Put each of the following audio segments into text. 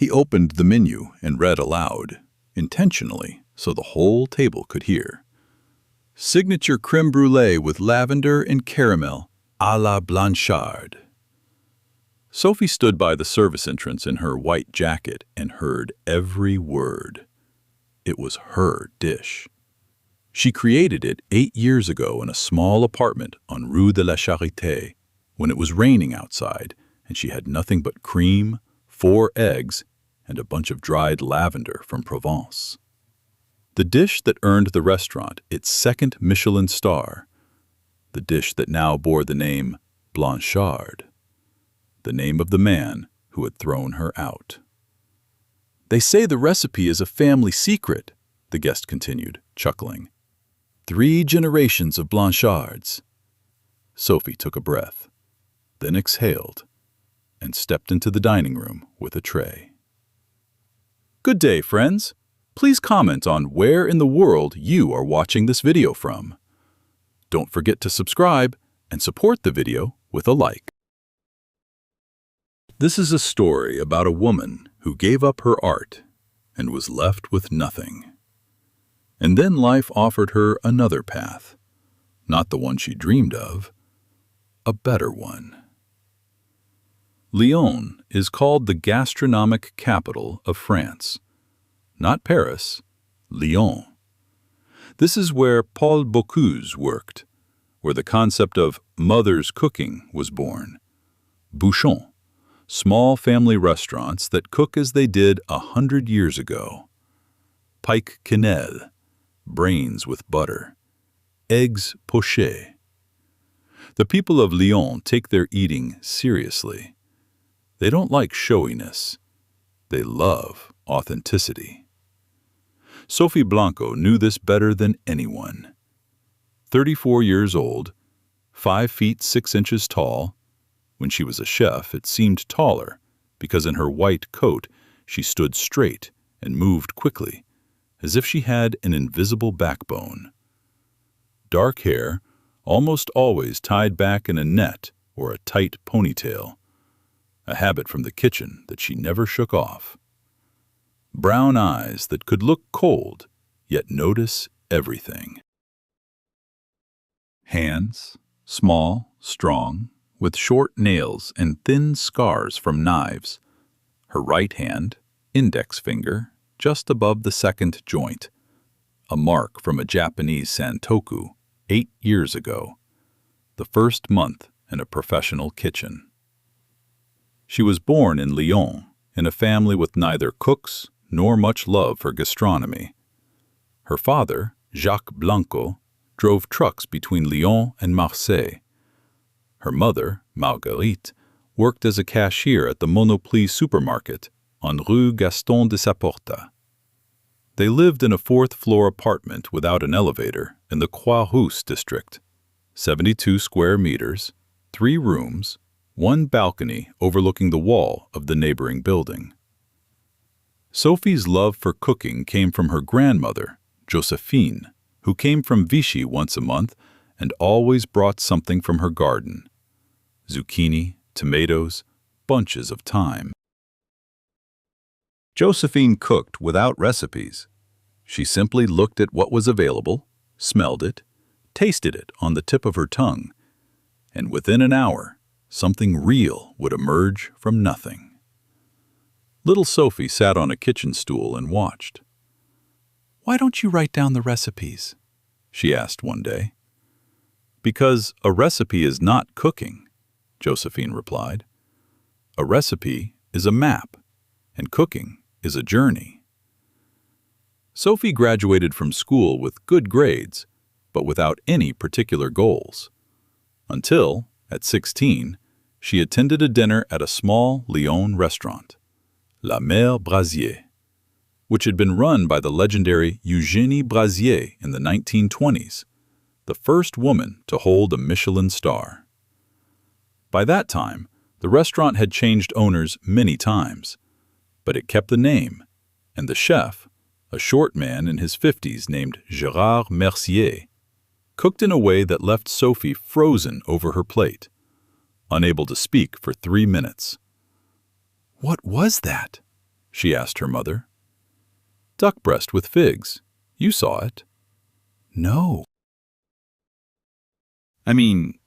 He opened the menu and read aloud, intentionally so the whole table could hear. Signature crème brûlée with lavender and caramel, à la Blanchard. Sophie stood by the service entrance in her white jacket and heard every word. It was her dish. She created it 8 years ago in a small apartment on Rue de la Charité when it was raining outside and she had nothing but cream, 4 eggs, and a bunch of dried lavender from Provence. The dish that earned the restaurant its 2nd Michelin star, the dish that now bore the name Blanchard, the name of the man who had thrown her out. They say the recipe is a family secret, the guest continued, chuckling. 3 generations of Blanchards. Sophie took a breath, then exhaled, and stepped into the dining room with a tray. Good day, friends. Please comment on where in the world you are watching this video from. Don't forget to subscribe and support the video with a like. This is a story about a woman who gave up her art and was left with nothing. And then life offered her another path, not the one she dreamed of, a better one. Lyon is called the gastronomic capital of France. Not Paris, Lyon. This is where Paul Bocuse worked, where the concept of mother's cooking was born. Bouchon, small family restaurants that cook as they did 100 years ago. Pike quenelle, brains with butter. Eggs pochés. The people of Lyon take their eating seriously. They don't like showiness. They love authenticity. Sophie Blanco knew this better than anyone. 34 years old, 5 feet 6 inches tall. When she was a chef, it seemed taller because in her white coat she stood straight and moved quickly, as if she had an invisible backbone. Dark hair, almost always tied back in a net or a tight ponytail, a habit from the kitchen that she never shook off. Brown eyes that could look cold, yet notice everything. Hands, small, strong, with short nails and thin scars from knives. Her right hand, index finger, just above the 2nd joint, a mark from a Japanese santoku 8 years ago, the first month in a professional kitchen. She was born in Lyon, in a family with neither cooks nor much love for gastronomy. Her father, Jacques Blanco, drove trucks between Lyon and Marseille. Her mother, Marguerite, worked as a cashier at the Monoprix supermarket on Rue Gaston de Saporta. They lived in a 4th-floor apartment without an elevator in the Croix-Rousse district, 72 square meters, 3 rooms, 1 balcony overlooking the wall of the neighboring building. Sophie's love for cooking came from her grandmother, Josephine, who came from Vichy once a month and always brought something from her garden. Zucchini, tomatoes, bunches of thyme. Josephine cooked without recipes. She simply looked at what was available, smelled it, tasted it on the tip of her tongue, and within an hour, something real would emerge from nothing. Little Sophie sat on a kitchen stool and watched. "Why don't you write down the recipes?" she asked one day. "Because a recipe is not cooking," Josephine replied. "A recipe is a map, and cooking is a journey." Sophie graduated from school with good grades, but without any particular goals. Until, at 16, she attended a dinner at a small Lyon restaurant, La Mère Brasier, which had been run by the legendary Eugénie Brasier in the 1920s, the first woman to hold a Michelin star. By that time, the restaurant had changed owners many times, but it kept the name, and the chef, a short man in his 50s named Gérard Mercier, cooked in a way that left Sophie frozen over her plate, unable to speak for 3 minutes. "What was that?" she asked her mother. Duck breast with figs. You saw it. No. I mean,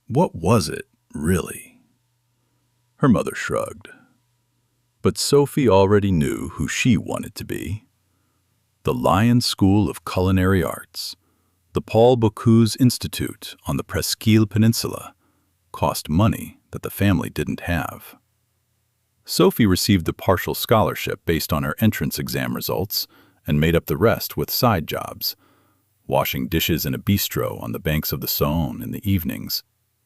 what was it, really? Her mother shrugged. But Sophie already knew who she wanted to be. The Lion School of Culinary Arts, the Paul Bocuse Institute on the Presqu'île Peninsula, cost money that the family didn't have. Sophie received a partial scholarship based on her entrance exam results and made up the rest with side jobs, washing dishes in a bistro on the banks of the Saône in the evenings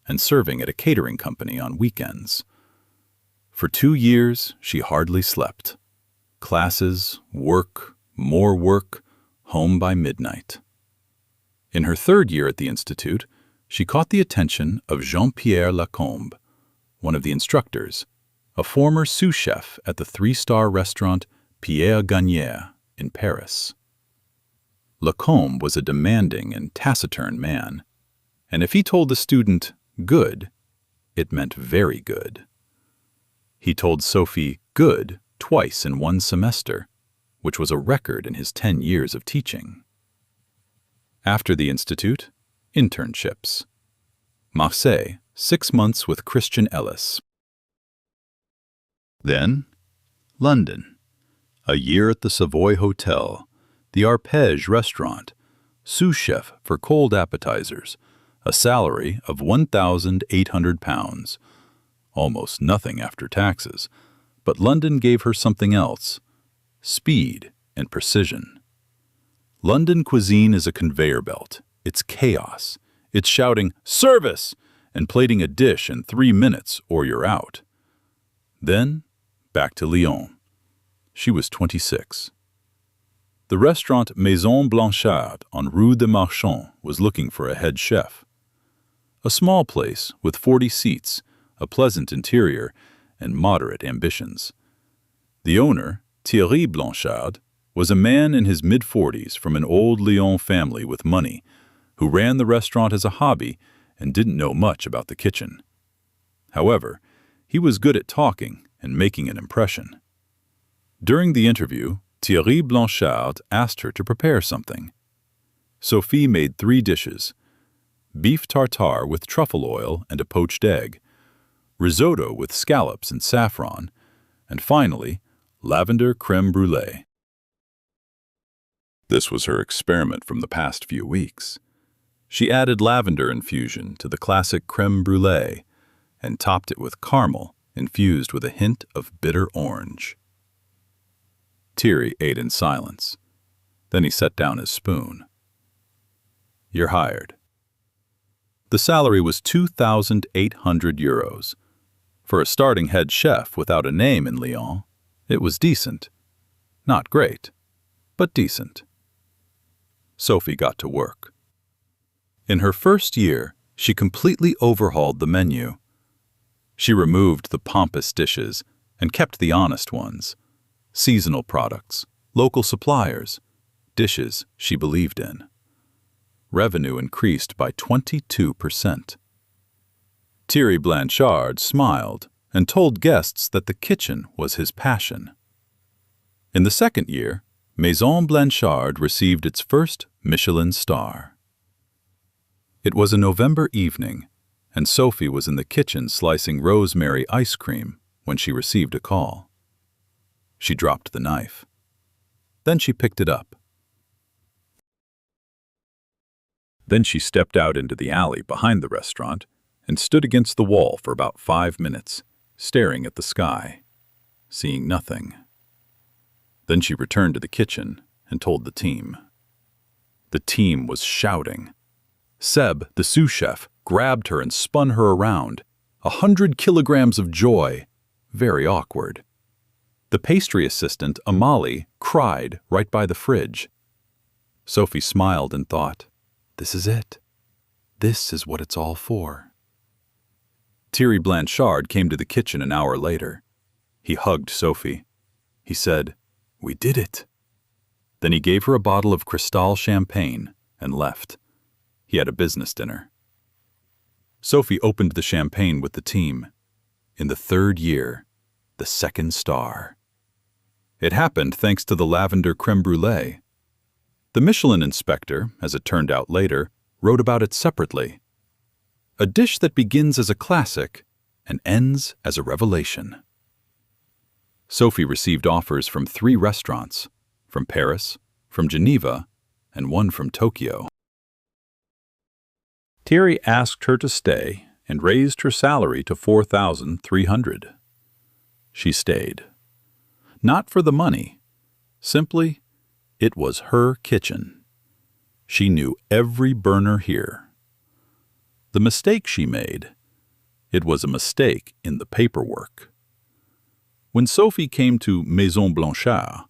and serving at a catering company on weekends. For 2 years, she hardly slept. Classes, work, more work, home by midnight. In her 3rd year at the Institute, she caught the attention of Jean-Pierre Lacombe, one of the instructors, a former sous chef at the 3-star restaurant Pierre Gagnaire in Paris. Lacombe was a demanding and taciturn man, and if he told the student good, it meant very good. He told Sophie good twice in 1 semester, which was a record in his 10 years of teaching. After the Institute, internships. Marseille, 6 months with Christian Ellis. Then, London, a year at the Savoy Hotel, the Arpège restaurant, sous chef for cold appetizers, a salary of £1,800, almost nothing after taxes, but London gave her something else, speed and precision. London cuisine is a conveyor belt. It's chaos. It's shouting, "Service!" and plating a dish in 3 minutes or you're out. Then, back to Lyon. She was 26. The restaurant Maison Blanchard on Rue des Marchands was looking for a head chef. A small place with 40 seats, a pleasant interior, and moderate ambitions. The owner, Thierry Blanchard, was a man in his mid-40s from an old Lyon family with money, who ran the restaurant as a hobby and didn't know much about the kitchen. However, he was good at talking and making an impression. During the interview, Thierry Blanchard asked her to prepare something. Sophie made 3 dishes: beef tartare with truffle oil and a poached egg, risotto with scallops and saffron, and finally, lavender crème brûlée. This was her experiment from the past few weeks. She added lavender infusion to the classic crème brûlée and topped it with caramel infused with a hint of bitter orange. Thierry ate in silence. Then he set down his spoon. "You're hired." The salary was €2,800. For a starting head chef without a name in Lyon, it was decent. Not great, but decent. Sophie got to work. In her first year, she completely overhauled the menu. She removed the pompous dishes and kept the honest ones. Seasonal products, local suppliers, dishes she believed in. Revenue increased by 22%. Thierry Blanchard smiled and told guests that the kitchen was his passion. In the second year, Maison Blanchard received its first Michelin star. It was a November evening, and Sophie was in the kitchen slicing rosemary ice cream when she received a call. She dropped the knife. Then she picked it up. Then she stepped out into the alley behind the restaurant and stood against the wall for about 5 minutes, staring at the sky, seeing nothing. Then she returned to the kitchen and told the team. The team was shouting. Seb, the sous chef, grabbed her and spun her around. 100 kilograms of joy. Very awkward. The pastry assistant, Amalie, cried right by the fridge. Sophie smiled and thought, "This is it. This is what it's all for." Thierry Blanchard came to the kitchen an hour later. He hugged Sophie. He said, "We did it." Then he gave her a bottle of Cristal champagne and left. He had a business dinner. Sophie opened the champagne with the team. In the 3rd year, the 2nd star. It happened thanks to the lavender crème brûlée. The Michelin inspector, as it turned out later, wrote about it separately. A dish that begins as a classic and ends as a revelation. Sophie received offers from 3 restaurants, from Paris, from Geneva, and one from Tokyo. Thierry asked her to stay and raised her salary to 4,300. She stayed. Not for the money. Simply, it was her kitchen. She knew every burner here. The mistake she made, it was a mistake in the paperwork. When Sophie came to Maison Blanchard,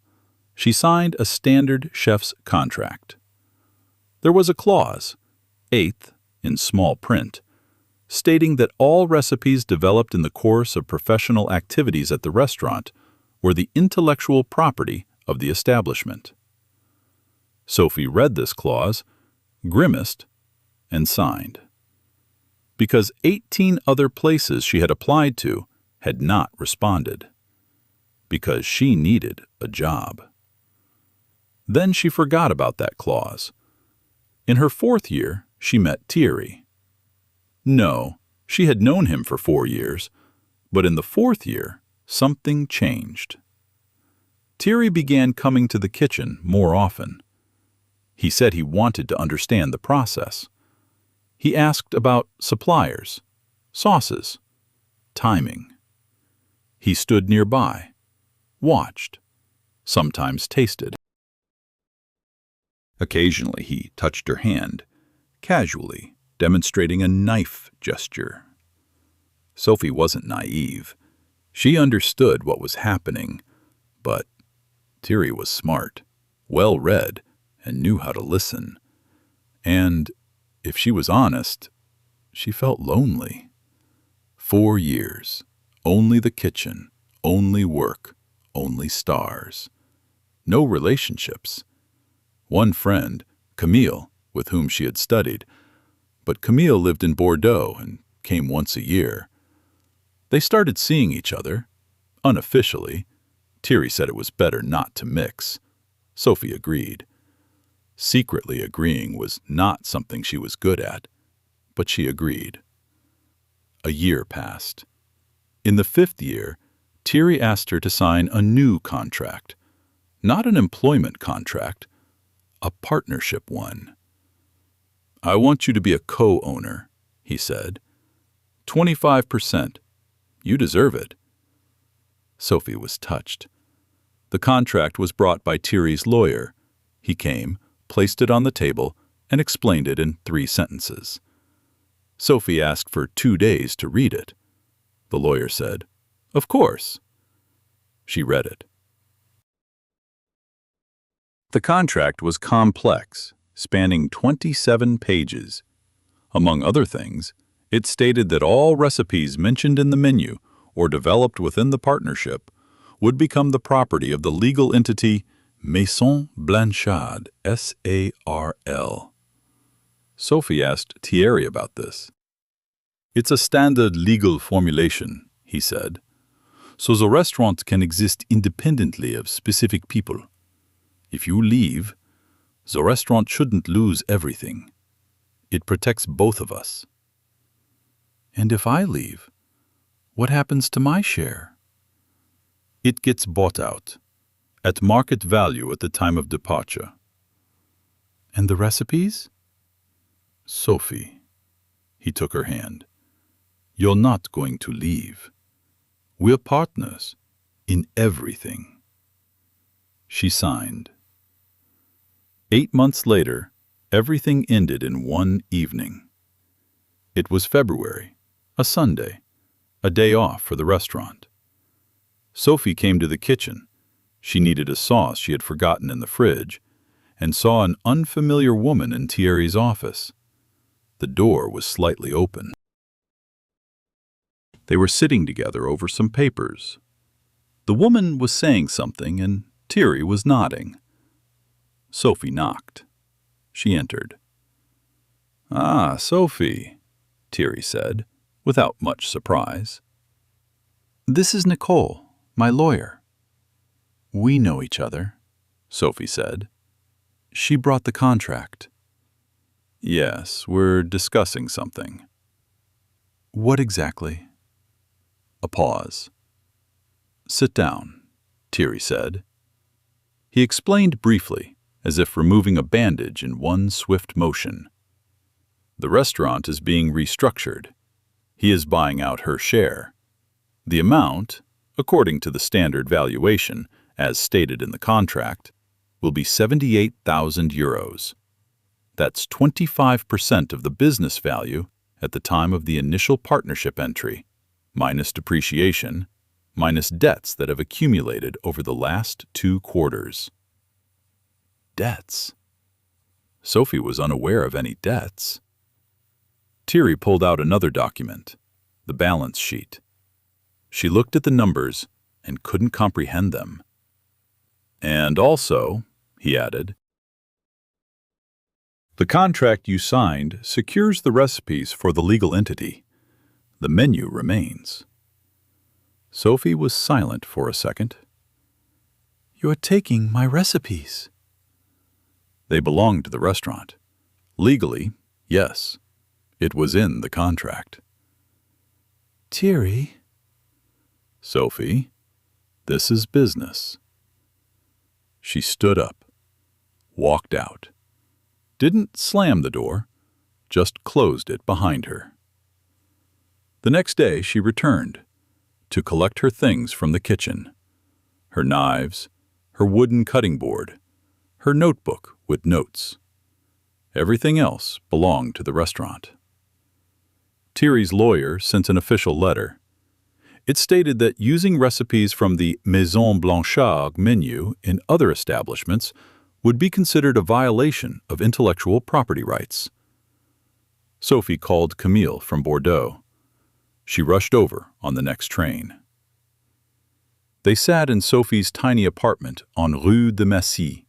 she signed a standard chef's contract. There was a clause, 8th, in small print, stating that all recipes developed in the course of professional activities at the restaurant were the intellectual property of the establishment. Sophie read this clause, grimaced, and signed. Because 18 other places she had applied to had not responded. Because she needed a job. Then she forgot about that clause. In her 4th year, she met Thierry. No, she had known him for 4 years, but in the 4th year, something changed. Thierry began coming to the kitchen more often. He said he wanted to understand the process. He asked about suppliers, sauces, timing. He stood nearby, watched, sometimes tasted. Occasionally he touched her hand, casually, demonstrating a knife gesture. Sophie wasn't naive. She understood what was happening, but Thierry was smart, well-read, and knew how to listen. And, if she was honest, she felt lonely. 4 years, only the kitchen, only work, only stars. No relationships. One friend, Camille, with whom she had studied, but Camille lived in Bordeaux and came once a year. They started seeing each other, unofficially. Thierry said it was better not to mix. Sophie agreed. Secretly agreeing was not something she was good at, but she agreed. A year passed. In the 5th year, Thierry asked her to sign a new contract. Not an employment contract, a partnership one. "I want you to be a co-owner," he said. 25%. You deserve it. Sophie was touched. The contract was brought by Thierry's lawyer. He came, placed it on the table, and explained it in 3 sentences. Sophie asked for 2 days to read it. The lawyer said, "Of course." She read it. The contract was complex, spanning 27 pages. Among other things, it stated that all recipes mentioned in the menu or developed within the partnership would become the property of the legal entity Maison Blanchard, S-A-R-L. Sophie asked Thierry about this. "It's a standard legal formulation," he said, "so the restaurant can exist independently of specific people. If you leave, the restaurant shouldn't lose everything. It protects both of us." "And if I leave, what happens to my share?" "It gets bought out, at market value at the time of departure." "And the recipes?" "Sophie," he took her hand, "you're not going to leave. We're partners in everything." She signed. 8 months later, everything ended in one evening. It was February, a Sunday, a day off for the restaurant. Sophie came to the kitchen. She needed a sauce she had forgotten in the fridge, and saw an unfamiliar woman in Thierry's office. The door was slightly open. They were sitting together over some papers. The woman was saying something, and Thierry was nodding. Sophie knocked. She entered. "Ah, Sophie," Thierry said, without much surprise. "This is Nicole, my lawyer." We know each other, Sophie said. She brought the contract. Yes, we're discussing something. What exactly? A pause. Sit down, Thierry said. He explained briefly, as if removing a bandage in one swift motion. The restaurant is being restructured. He is buying out her share. The amount, according to the standard valuation, as stated in the contract, will be 78,000 euros. That's 25% of the business value at the time of the initial partnership entry, minus depreciation, minus debts that have accumulated over the last 2 quarters. Debts? Sophie was unaware of any debts. Thierry pulled out another document, the balance sheet. She looked at the numbers and couldn't comprehend them. And also, he added, the contract you signed secures the recipes for the legal entity. The menu remains. Sophie was silent for a second. You're taking my recipes. They belong to the restaurant. Legally, yes. It was in the contract. Thierry. Sophie, this is business. She stood up, walked out. Didn't slam the door, just closed it behind her. The next day she returned to collect her things from the kitchen. Her knives, her wooden cutting board, her notebook with notes. Everything else belonged to the restaurant. Thierry's lawyer sent an official letter. It stated that using recipes from the Maison Blanchard menu in other establishments would be considered a violation of intellectual property rights. Sophie called Camille from Bordeaux. She rushed over on the next train. They sat in Sophie's tiny apartment on Rue de Massy,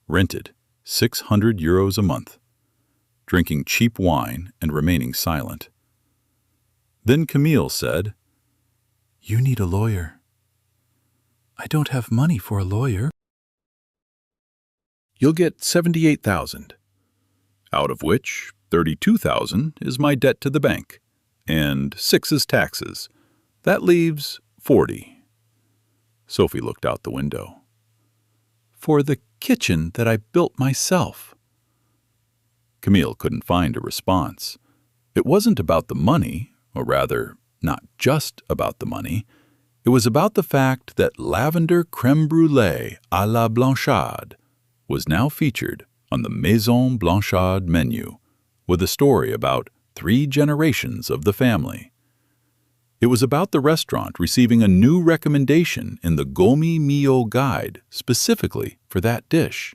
rented 600 euros a month, drinking cheap wine and remaining silent. Then Camille said, You need a lawyer. I don't have money for a lawyer. You'll get 78,000, out of which 32,000 is my debt to the bank, and 6 is taxes. That leaves 40. Sophie looked out the window. For the kitchen that I built myself. Camille couldn't find a response. It wasn't about the money, or rather, not just about the money. It was about the fact that lavender crème brûlée à la Blanchard was now featured on the Maison Blanchard menu, with a story about 3 generations of the family. It was about the restaurant receiving a new recommendation in the Gourmet Mio guide specifically for that dish.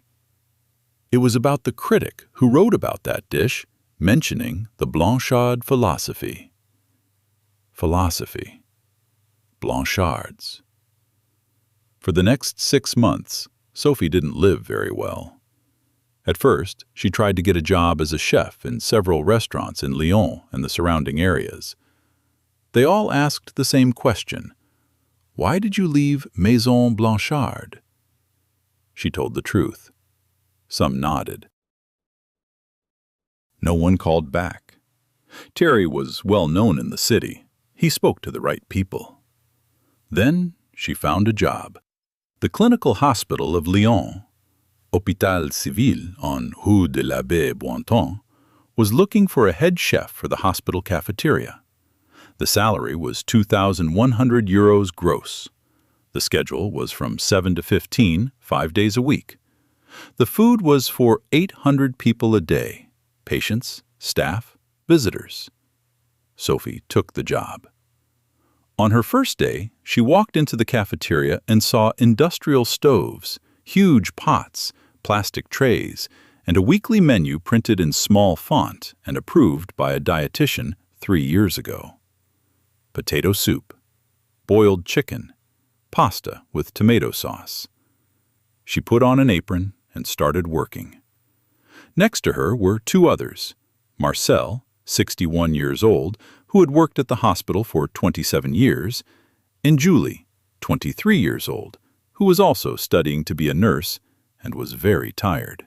It was about the critic who wrote about that dish, mentioning the Blanchard philosophy. Philosophy. Blanchards. For the next 6 months, Sophie didn't live very well. At first, she tried to get a job as a chef in several restaurants in Lyon and the surrounding areas. They all asked the same question. Why did you leave Maison Blanchard? She told the truth. Some nodded. No one called back. Thierry was well known in the city. He spoke to the right people. Then she found a job. The clinical hospital of Lyon, Hôpital Civil on Rue de l'Abbé Bointon, was looking for a head chef for the hospital cafeteria. The salary was 2,100 euros gross. The schedule was from 7 to 15, 5 days a week. The food was for 800 people a day, patients, staff, visitors. Sophie took the job. On her first day, she walked into the cafeteria and saw industrial stoves, huge pots, plastic trays, and a weekly menu printed in small font and approved by a dietitian 3 years ago. Potato soup, boiled chicken, pasta with tomato sauce. She put on an apron and started working. Next to her were 2 others, Marcel, 61 years old, who had worked at the hospital for 27 years, and Julie, 23 years old, who was also studying to be a nurse and was very tired.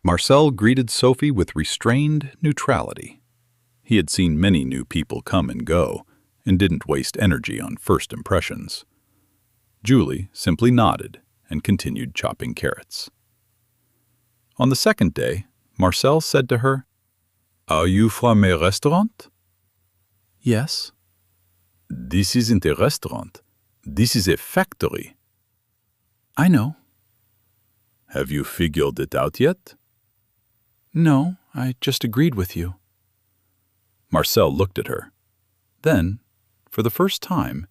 Marcel greeted Sophie with restrained neutrality. He had seen many new people come and go, and didn't waste energy on first impressions. Julie simply nodded and continued chopping carrots. On the second day, Marcel said to her, "Are you from a restaurant?" "Yes." "This isn't a restaurant. This is a factory." "I know." "Have you figured it out yet?" "No, I just agreed with you." Marcel looked at her. Then, for the first time,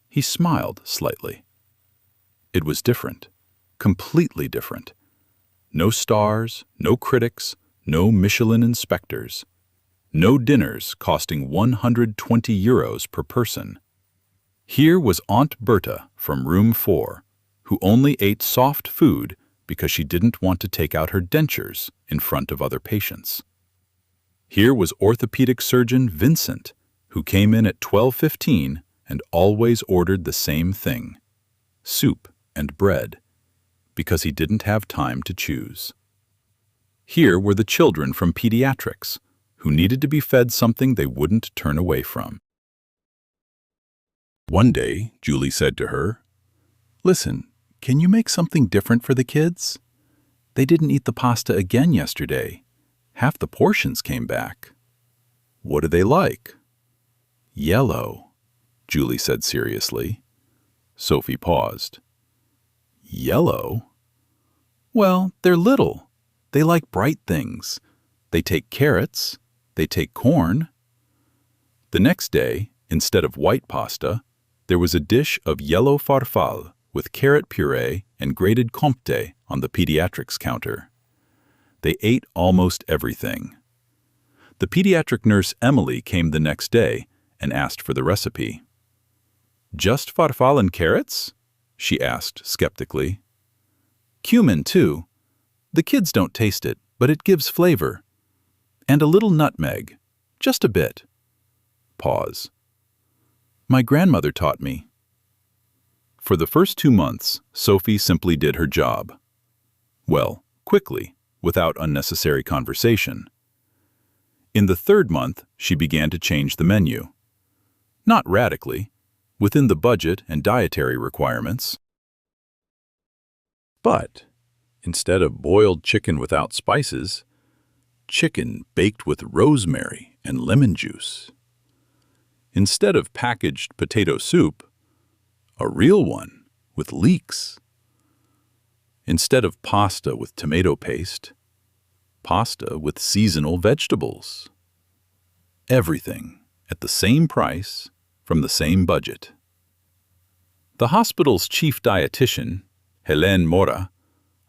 he smiled slightly. It was different, completely different. No stars, no critics, no Michelin inspectors. No dinners costing 120 euros per person. Here was Aunt Berta from room 4, who only ate soft food because she didn't want to take out her dentures in front of other patients. Here was orthopedic surgeon Vincent, who came in at 12:15 and always ordered the same thing, soup and bread, because he didn't have time to choose. Here were the children from pediatrics, who needed to be fed something they wouldn't turn away from. One day, Julie said to her, "Listen, can you make something different for the kids? They didn't eat the pasta again yesterday. Half the portions came back." "What do they like?" "Yellow," Julie said seriously. Sophie paused. "Yellow?" "Well, they're little. They like bright things. They take carrots. They take corn." The next day, instead of white pasta, there was a dish of yellow farfalle with carrot puree and grated comté on the pediatrics counter. They ate almost everything. The pediatric nurse Emily came the next day and asked for the recipe. "Just farfalle and carrots?" she asked skeptically. "Cumin, too. The kids don't taste it, but it gives flavor. And a little nutmeg, just a bit." Pause. "My grandmother taught me." For the first 2 months, Sophie simply did her job. Well, quickly, without unnecessary conversation. In the 3rd month, she began to change the menu. Not radically, within the budget and dietary requirements. But, instead of boiled chicken without spices, chicken baked with rosemary and lemon juice. Instead of packaged potato soup, a real one with leeks. Instead of pasta with tomato paste, pasta with seasonal vegetables. Everything at the same price from the same budget. The hospital's chief dietitian, Hélène Mora,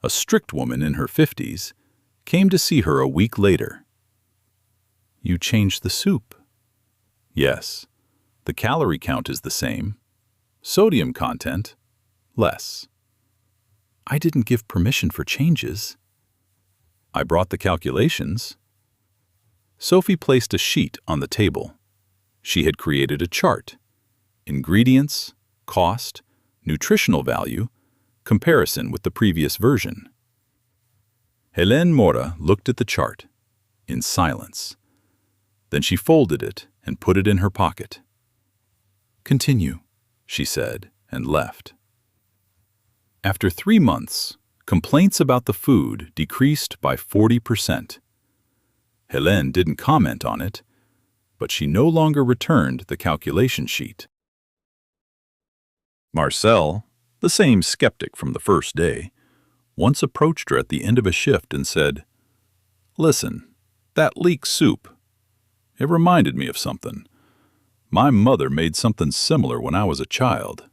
a strict woman in her 50s, came to see her a week later. "You changed the soup." "Yes, the calorie count is the same. Sodium content, less." "I didn't give permission for changes." "I brought the calculations." Sophie placed a sheet on the table. She had created a chart. Ingredients, cost, nutritional value, comparison with the previous version. Hélène Mora looked at the chart, in silence. Then she folded it and put it in her pocket. "Continue," she said, and left. After 3 months, complaints about the food decreased by 40%. Hélène didn't comment on it, but she no longer returned the calculation sheet. Marcel, the same skeptic from the first day, once approached her at the end of a shift and said, "Listen, that leek soup, it reminded me of something. My mother made something similar when I was a child."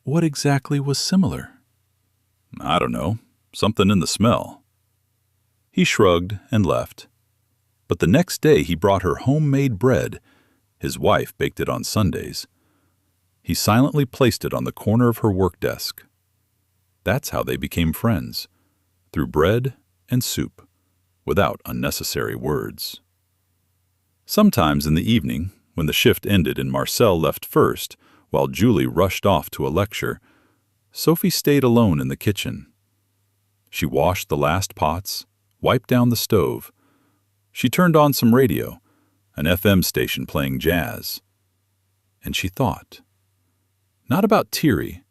"What exactly was similar?" "I don't know, something in the smell." He shrugged and left. But the next day he brought her homemade bread. His wife baked it on Sundays. He silently placed it on the corner of her work desk. That's how they became friends, through bread and soup, without unnecessary words. Sometimes in the evening, when the shift ended and Marcel left first, While Julie rushed off to a lecture, Sophie stayed alone in the kitchen. She washed the last pots, wiped down the stove. She turned on some radio, an FM station playing jazz. And she thought. Not about Thierry,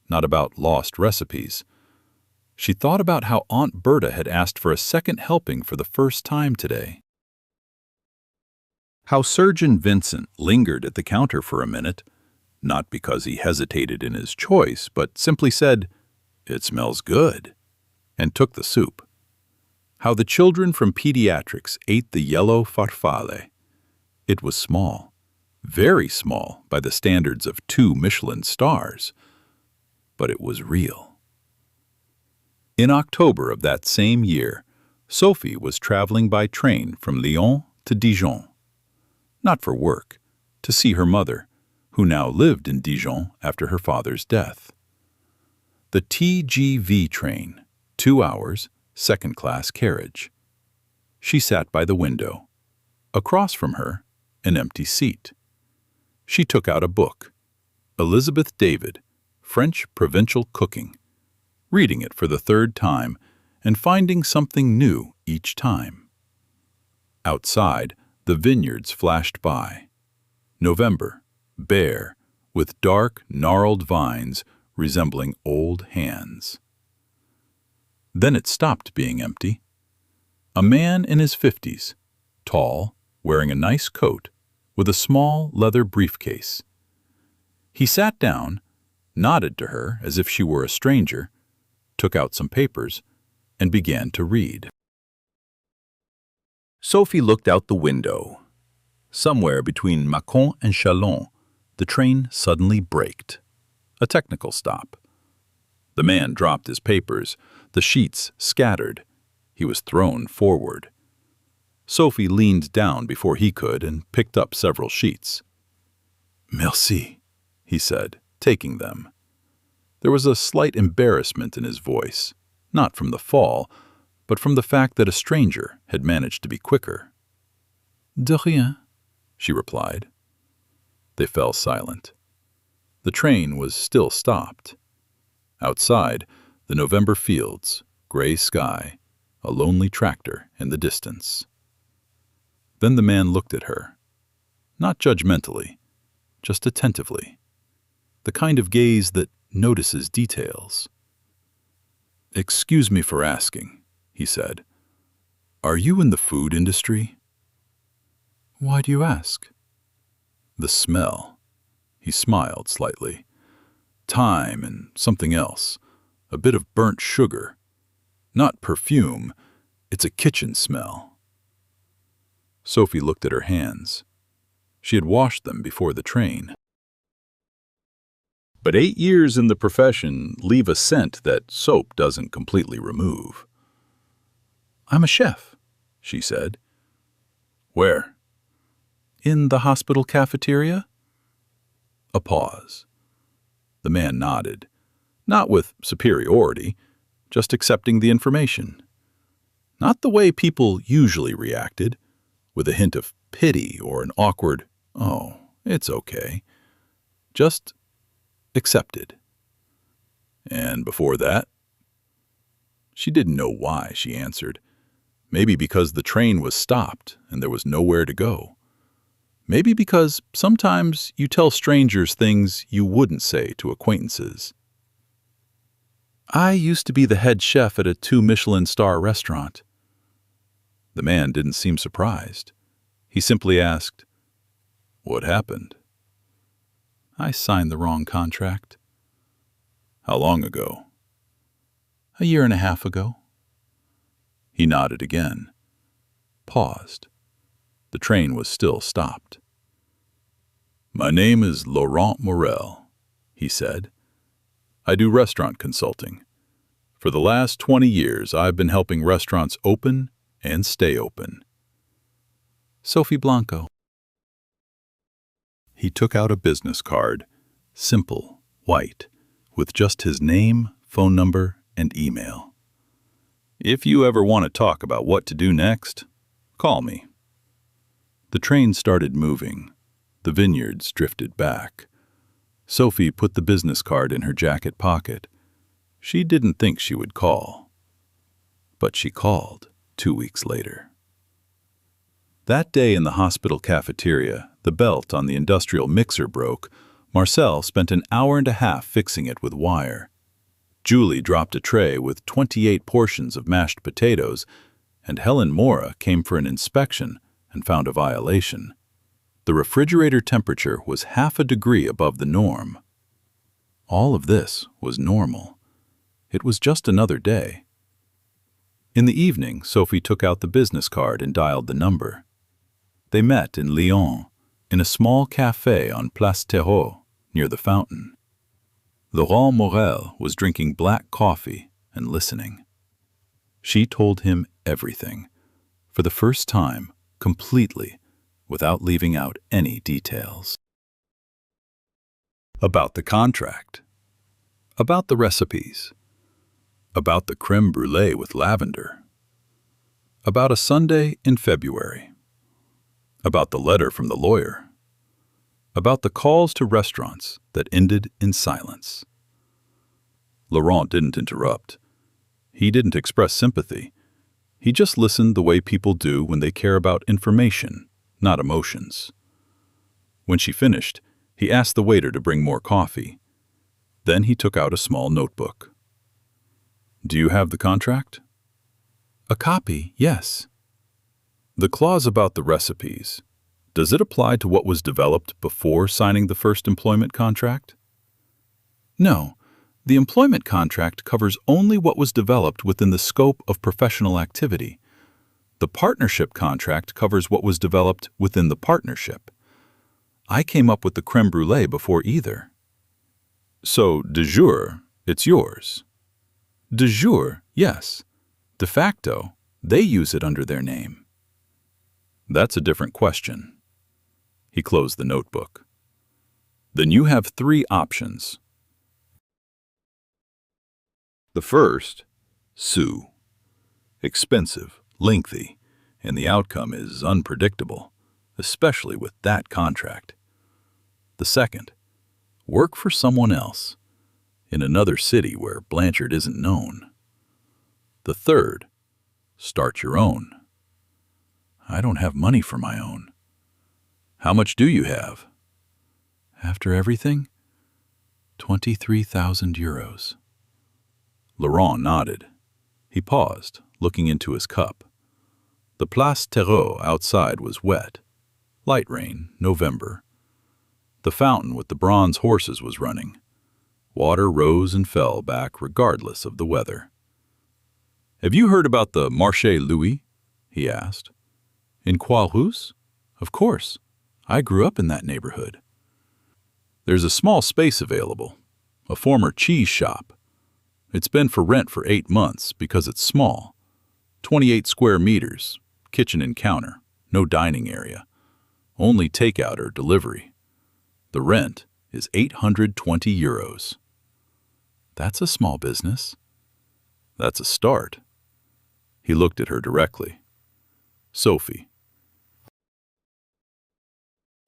not about lost recipes. She thought about how Aunt Berta had asked for a second helping for the first time today. How Surgeon Vincent lingered at the counter for a minute, not because he hesitated in his choice, but simply said, "It smells good," and took the soup. How the children from pediatrics ate the yellow farfalle. It was small, very small by the standards of 2 Michelin stars, but it was real. In October of that same year, Sophie was traveling by train from Lyon to Dijon. Not for work, to see her mother, who now lived in Dijon after her father's death. The TGV train, 2 hours, second-class carriage. She sat by the window. Across from her, an empty seat. She took out a book, Elizabeth David, French Provincial Cooking, reading it for the 3rd time and finding something new each time. Outside, the vineyards flashed by. November, bare, with dark, gnarled vines resembling old hands. Then it stopped being empty. A man in his 50s, tall, wearing a nice coat, with a small leather briefcase. He sat down, nodded to her as if she were a stranger, took out some papers, and began to read. Sophie looked out the window. Somewhere between Mâcon and Châlons, the train suddenly braked. A technical stop. The man dropped his papers, the sheets scattered. He was thrown forward. Sophie leaned down before he could and picked up several sheets. "Merci," he said, taking them. There was a slight embarrassment in his voice, not from the fall, but from the fact that a stranger had managed to be quicker. "De rien," she replied. They fell silent. The train was still stopped. Outside, the November fields, gray sky, a lonely tractor in the distance. Then the man looked at her, not judgmentally, just attentively, the kind of gaze that notices details. "Excuse me for asking," he said. "Are you in the food industry?" "Why do you ask?" "The smell." He smiled slightly. "Thyme and something else. A bit of burnt sugar. Not perfume. It's a kitchen smell." Sophie looked at her hands. She had washed them before the train. But 8 years in the profession leave a scent that soap doesn't completely remove. "I'm a chef," she said. "Where?" "In the hospital cafeteria." A pause. The man nodded, not with superiority, just accepting the information. Not the way people usually reacted, with a hint of pity or an awkward, "Oh, it's okay." Just accepted. "And before that?" She didn't know why she answered. Maybe because the train was stopped and there was nowhere to go. Maybe because sometimes you tell strangers things you wouldn't say to acquaintances. "I used to be the head chef at a 2 Michelin star restaurant." The man didn't seem surprised. He simply asked, "What happened?" "I signed the wrong contract." "How long ago?" "A year and a half ago." He nodded again. Paused. The train was still stopped. "My name is Laurent Morel," he said. "I do restaurant consulting. For the last 20 years, I've been helping restaurants open and stay open." "Sophie Blanco." He took out a business card, simple, white, with just his name, phone number, and email. "If you ever want to talk about what to do next, call me." The train started moving. The vineyards drifted back. Sophie put the business card in her jacket pocket. She didn't think she would call. But she called 2 weeks later. That day in the hospital cafeteria, the belt on the industrial mixer broke. Marcel spent an hour and a half fixing it with wire. Julie dropped a tray with 28 portions of mashed potatoes, and Helen Mora came for an inspection and found a violation. The refrigerator temperature was half a degree above the norm. All of this was normal. It was just another day. In the evening, Sophie took out the business card and dialed the number. They met in Lyon, in a small café on Place Terreau, near the fountain. Laurent Morel was drinking black coffee and listening. She told him everything, for the first time, completely, without leaving out any details. About the contract. About the recipes. About the crème brûlée with lavender. About a Sunday in February. About the letter from the lawyer. About the calls to restaurants that ended in silence. Laurent didn't interrupt. He didn't express sympathy. He just listened the way people do when they care about information, not emotions. When she finished, he asked the waiter to bring more coffee. Then he took out a small notebook. "Do you have the contract?" "A copy, yes." "The clause about the recipes, does it apply to what was developed before signing the first employment contract?" "No. The employment contract covers only what was developed within the scope of professional activity. The partnership contract covers what was developed within the partnership. I came up with the crème brûlée before either." "So, de jure, it's yours?" "De jure, yes. De facto, they use it under their name." "That's a different question." He closed the notebook. "Then you have 3 options. The first, sue. Expensive, lengthy, and the outcome is unpredictable, especially with that contract. The second, work for someone else, in another city where Blanchard isn't known. The third, start your own. I don't have money for my own. How much do you have? After everything, 23,000 euros. Laurent nodded. He paused, looking into his cup. The Place Terreau outside was wet. Light rain, November. The fountain with the bronze horses was running. Water rose and fell back regardless of the weather. "Have you heard about the Marché Louis?" he asked. "In Croix-Rousse? Of course. I grew up in that neighborhood." "There's a small space available, a former cheese shop. It's been for rent for 8 months because it's small. 28 square meters, kitchen and counter, no dining area. Only takeout or delivery. The rent is 820 euros. That's a small business. That's a start." He looked at her directly. "Sophie,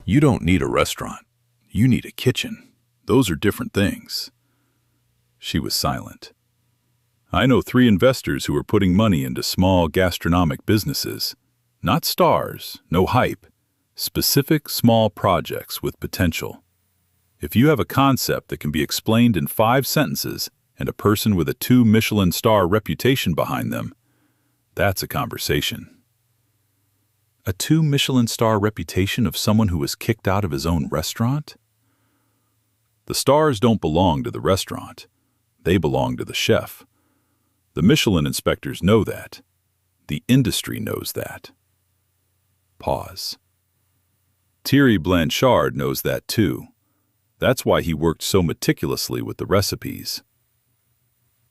you don't need a restaurant. You need a kitchen. Those are different things." She was silent. "I know 3 investors who are putting money into small gastronomic businesses. Not stars, no hype. Specific small projects with potential. If you have a concept that can be explained in 5 sentences and a person with a 2 Michelin star reputation behind them, that's a conversation." A 2 Michelin star reputation of someone who was kicked out of his own restaurant? The stars don't belong to the restaurant. They belong to the chef. The Michelin inspectors know that. The industry knows that. Pause. Thierry Blanchard knows that too. That's why he worked so meticulously with the recipes.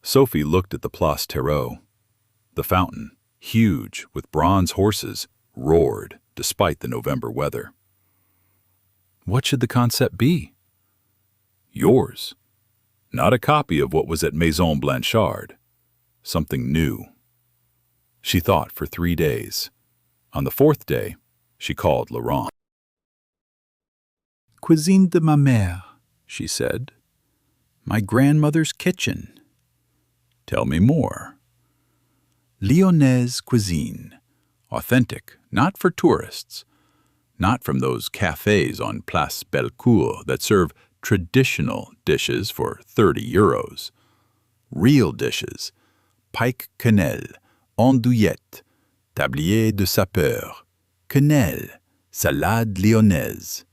Sophie looked at the Place Terreau. The fountain, huge with bronze horses, roared despite the November weather. "What should the concept be?" "Yours. Not a copy of what was at Maison Blanchard. Something new." She thought for 3 days. On the 4th day, she called Laurent. Cuisine de ma mère. she said. My grandmother's kitchen. Tell me more. Lyonnaise cuisine. Authentic, not for tourists. Not from those cafes on Place Bellecour that serve traditional dishes for 30 euros. Real dishes. Pike quenelle, andouillette, tablier de sapeur, quenelle, salade lyonnaise.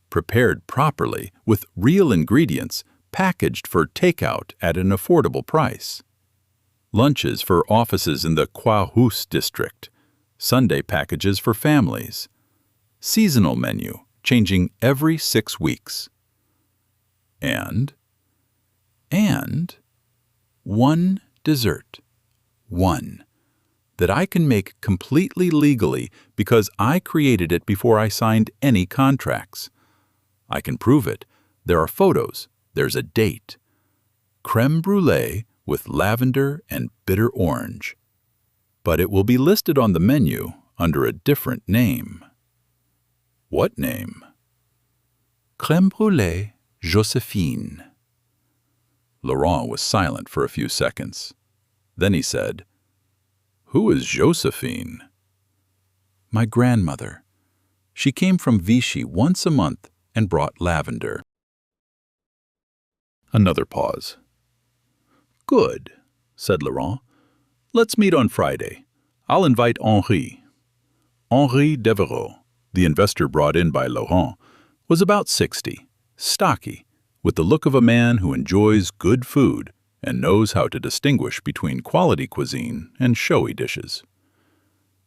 Prepared properly with real ingredients, packaged for takeout at an affordable price. Lunches for offices in the Croix-Rousse district. Sunday packages for families. Seasonal menu, changing every 6 weeks. And one dessert. One. That I can make completely legally because I created it before I signed any contracts. I can prove it. There are photos. There's a date. Crème brûlée with lavender and bitter orange. But it will be listed on the menu under a different name. What name? Crème brûlée Joséphine. Laurent was silent for a few seconds. Then he said, Who is Joséphine? My grandmother. She came from Vichy once a month and brought lavender. Another pause. Good, said Laurent. Let's meet on Friday. I'll invite Henri. Henri Devereaux, the investor brought in by Laurent, was about 60, stocky, with the look of a man who enjoys good food and knows how to distinguish between quality cuisine and showy dishes.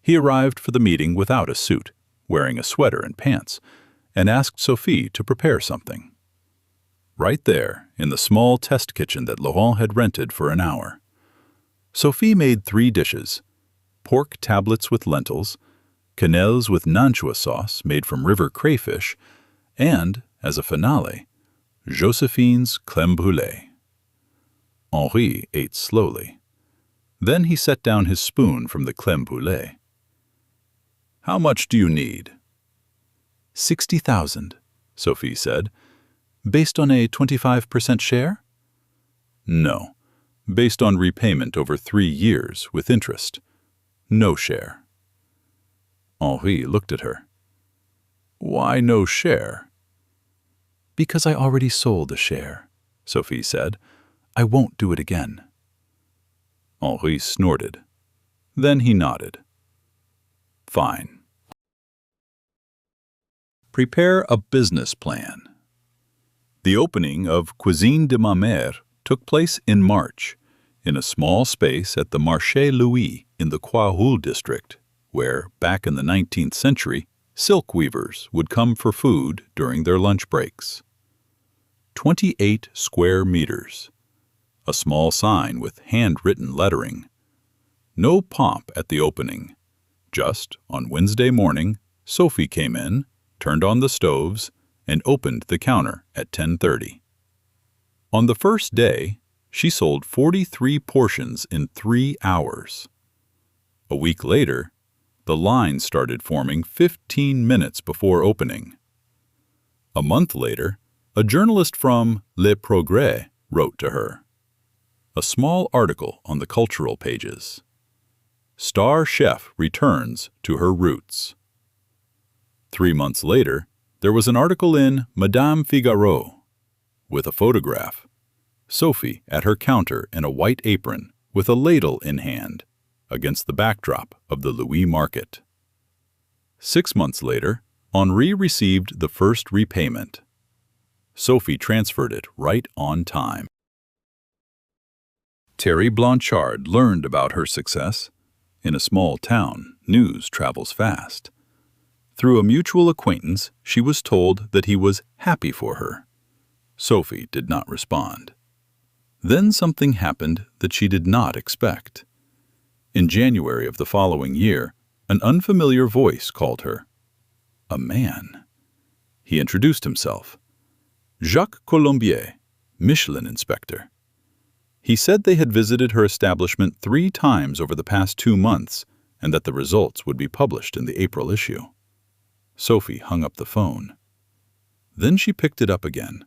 He arrived for the meeting without a suit, wearing a sweater and pants, and asked Sophie to prepare something. Right there, in the small test kitchen that Laurent had rented for an hour. Sophie made 3 dishes: pork tablets with lentils, quenelles with nantua sauce made from river crayfish, and, as a finale, Joséphine's crème brûlée. Henri ate slowly. Then he set down his spoon from the crème brûlée. How much do you need? 60,000, Sophie said. Based on a 25% share? No, based on repayment over 3 years with interest. No share. Henri looked at her. Why no share? Because I already sold a share, Sophie said. I won't do it again. Henri snorted. Then he nodded. Fine. Prepare a business plan. The opening of Cuisine de ma Mère took place in March, in a small space at the Marché Louis in the Croix-Rousse district, where, back in the 19th century, silk weavers would come for food during their lunch breaks. 28 square meters. A small sign with handwritten lettering. No pomp at the opening. Just, on Wednesday morning, Sophie came in, turned on the stoves, and opened the counter at 10:30. On the first day, she sold 43 portions in 3 hours. A week later, the line started forming 15 minutes before opening. A month later, a journalist from Le Progrès wrote to her. A small article on the cultural pages. Star chef returns to her roots. 3 months later, there was an article in Madame Figaro with a photograph. Sophie at her counter in a white apron with a ladle in hand against the backdrop of the Louis market. 6 months later, Henri received the first repayment. Sophie transferred it right on time. Terry Blanchard learned about her success. In a small town, news travels fast. Through a mutual acquaintance, she was told that he was happy for her. Sophie did not respond. Then something happened that she did not expect. In January of the following year, an unfamiliar voice called her. A man. He introduced himself. Jacques Colombier, Michelin inspector. He said they had visited her establishment 3 times over the past 2 months and that the results would be published in the April issue. Sophie hung up the phone. Then she picked it up again.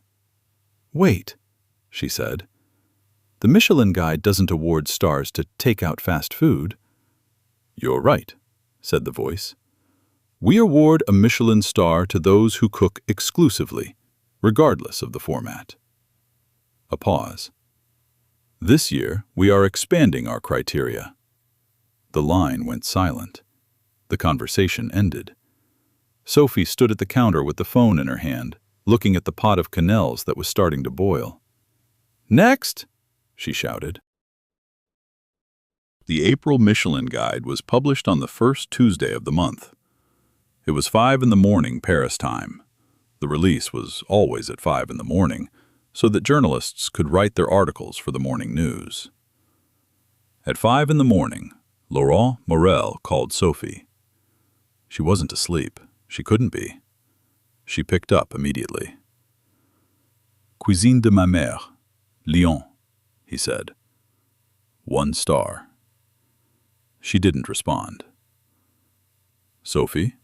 Wait, she said. The Michelin Guide doesn't award stars to take-out fast food. You're right, said the voice. We award a Michelin star to those who cook exclusively, regardless of the format. A pause. This year, we are expanding our criteria. The line went silent. The conversation ended. Sophie stood at the counter with the phone in her hand, looking at the pot of quenelles that was starting to boil. Next, she shouted. The April Michelin Guide was published on the first Tuesday of the month. It was 5 in the morning Paris time. The release was always at 5 in the morning, so that journalists could write their articles for the morning news. At 5 in the morning, Laurent Morel called Sophie. She wasn't asleep. She couldn't be. She picked up immediately. Cuisine de ma mère, Lyon, he said. 1 star. She didn't respond. Sophie?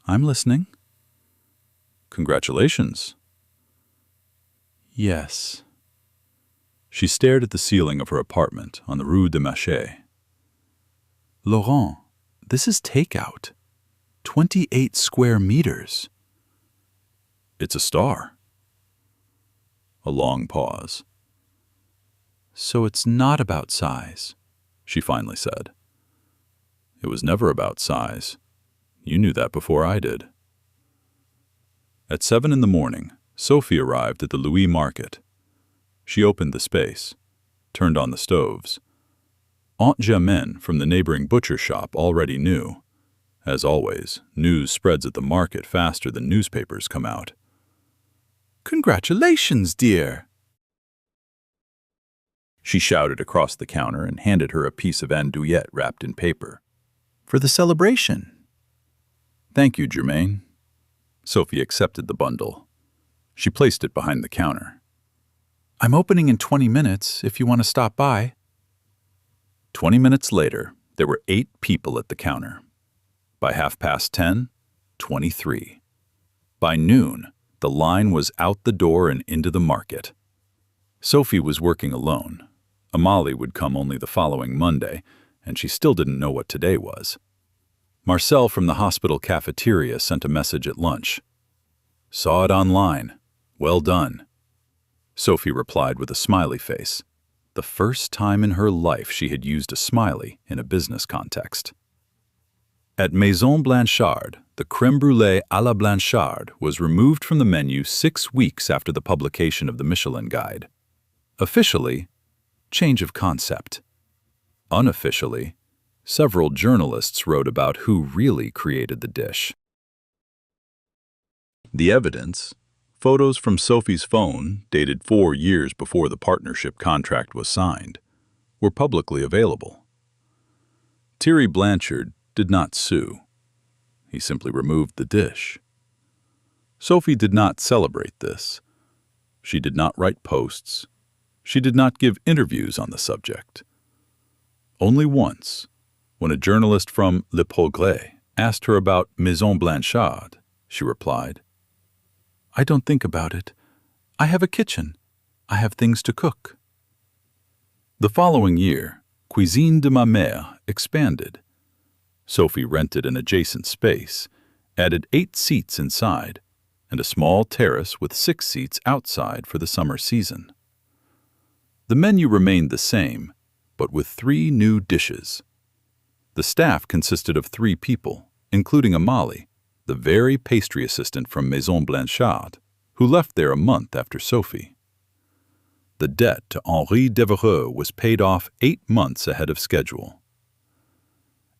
I'm listening. Congratulations. Yes. She stared at the ceiling of her apartment on the Rue de Maché. Laurent, this is takeout. 28 square meters. It's a star. A long pause. So it's not about size, she finally said. It was never about size. You knew that before I did. At 7 in the morning, Sophie arrived at the Louis Market. She opened the space, turned on the stoves. Aunt Germaine from the neighboring butcher shop already knew. As always, news spreads at the market faster than newspapers come out. Congratulations, dear! She shouted across the counter and handed her a piece of andouillette wrapped in paper. For the celebration. Thank you, Germaine. Sophie accepted the bundle. She placed it behind the counter. I'm opening in 20 minutes if you want to stop by. 20 minutes later, there were 8 people at the counter. By 10:30, 23. By noon, the line was out the door and into the market. Sophie was working alone. Amalie would come only the following Monday, and she still didn't know what today was. Marcel from the hospital cafeteria sent a message at lunch. Saw it online. Well done. Sophie replied with a smiley face. The first time in her life she had used a smiley in a business context. At Maison Blanchard, the crème brûlée à la Blanchard was removed from the menu 6 weeks after the publication of the Michelin Guide. Officially, change of concept. Unofficially, several journalists wrote about who really created the dish. The evidence, photos from Sophie's phone, dated 4 years before the partnership contract was signed, were publicly available. Thierry Blanchard did not sue. He simply removed the dish. Sophie did not celebrate this. She did not write posts. She did not give interviews on the subject. Only once, when a journalist from Le Progrès asked her about Maison Blanchard, she replied, I don't think about it. I have a kitchen. I have things to cook. The following year, Cuisine de ma mère expanded. Sophie rented an adjacent space, added 8 seats inside, and a small terrace with 6 seats outside for the summer season. The menu remained the same, but with 3 new dishes. The staff consisted of 3 people, including Amalie, the very pastry assistant from Maison Blanchard, who left there a month after Sophie. The debt to Henri Devereux was paid off 8 months ahead of schedule.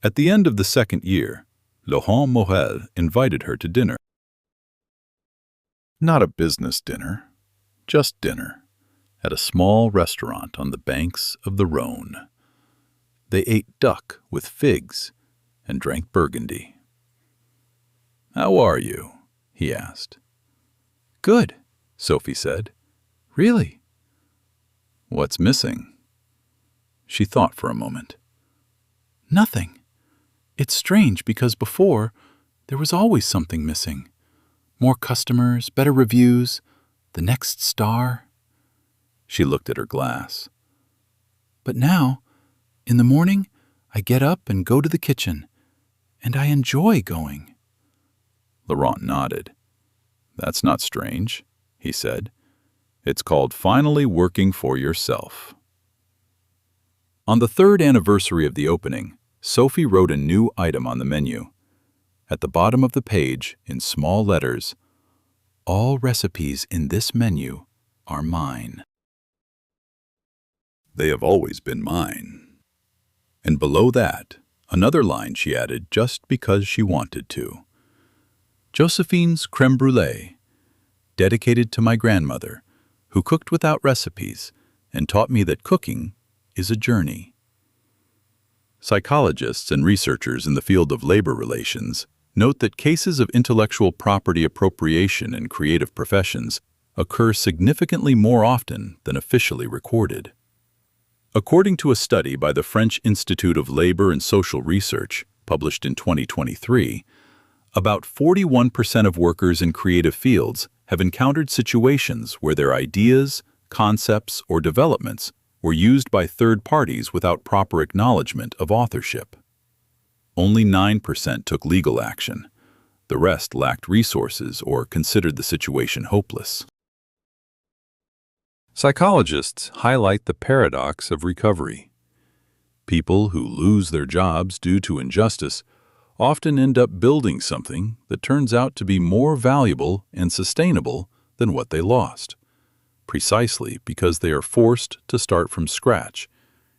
At the end of the 2nd year, Laurent Morel invited her to dinner. Not a business dinner, just dinner, at a small restaurant on the banks of the Rhône. They ate duck with figs and drank Burgundy. How are you? He asked. Good, Sophie said. Really? What's missing? She thought for a moment. Nothing. It's strange because before, there was always something missing. More customers, better reviews, The next star? She looked at her glass. But now, in the morning, I get up and go to the kitchen, and I enjoy going. Laurent nodded. That's not strange, he said. It's called finally working for yourself. On the 3rd anniversary of the opening, Sophie wrote a new item on the menu. At the bottom of the page, in small letters, all recipes in this menu are mine. They have always been mine. And below that, another line she added just because she wanted to. Josephine's crème brûlée, dedicated to my grandmother, who cooked without recipes and taught me that cooking is a journey. Psychologists and researchers in the field of labor relations note that cases of intellectual property appropriation in creative professions occur significantly more often than officially recorded. According to a study by the French Institute of Labor and Social Research, published in 2023, about 41% of workers in creative fields have encountered situations where their ideas, concepts, or developments were used by third parties without proper acknowledgement of authorship. Only 9% took legal action. The rest lacked resources or considered the situation hopeless. Psychologists highlight the paradox of recovery. People who lose their jobs due to injustice often end up building something that turns out to be more valuable and sustainable than what they lost, precisely because they are forced to start from scratch,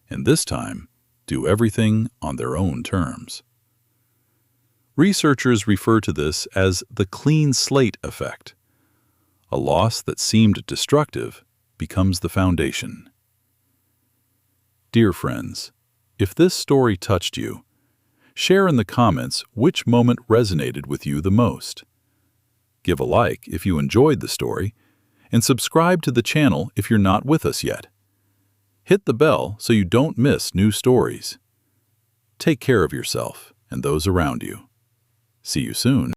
and this time do everything on their own terms. Researchers refer to this as the clean slate effect. A loss that seemed destructive becomes the foundation. Dear friends, if this story touched you, share in the comments which moment resonated with you the most. Give a like if you enjoyed the story, and subscribe to the channel if you're not with us yet. Hit the bell so you don't miss new stories. Take care of yourself and those around you. See you soon.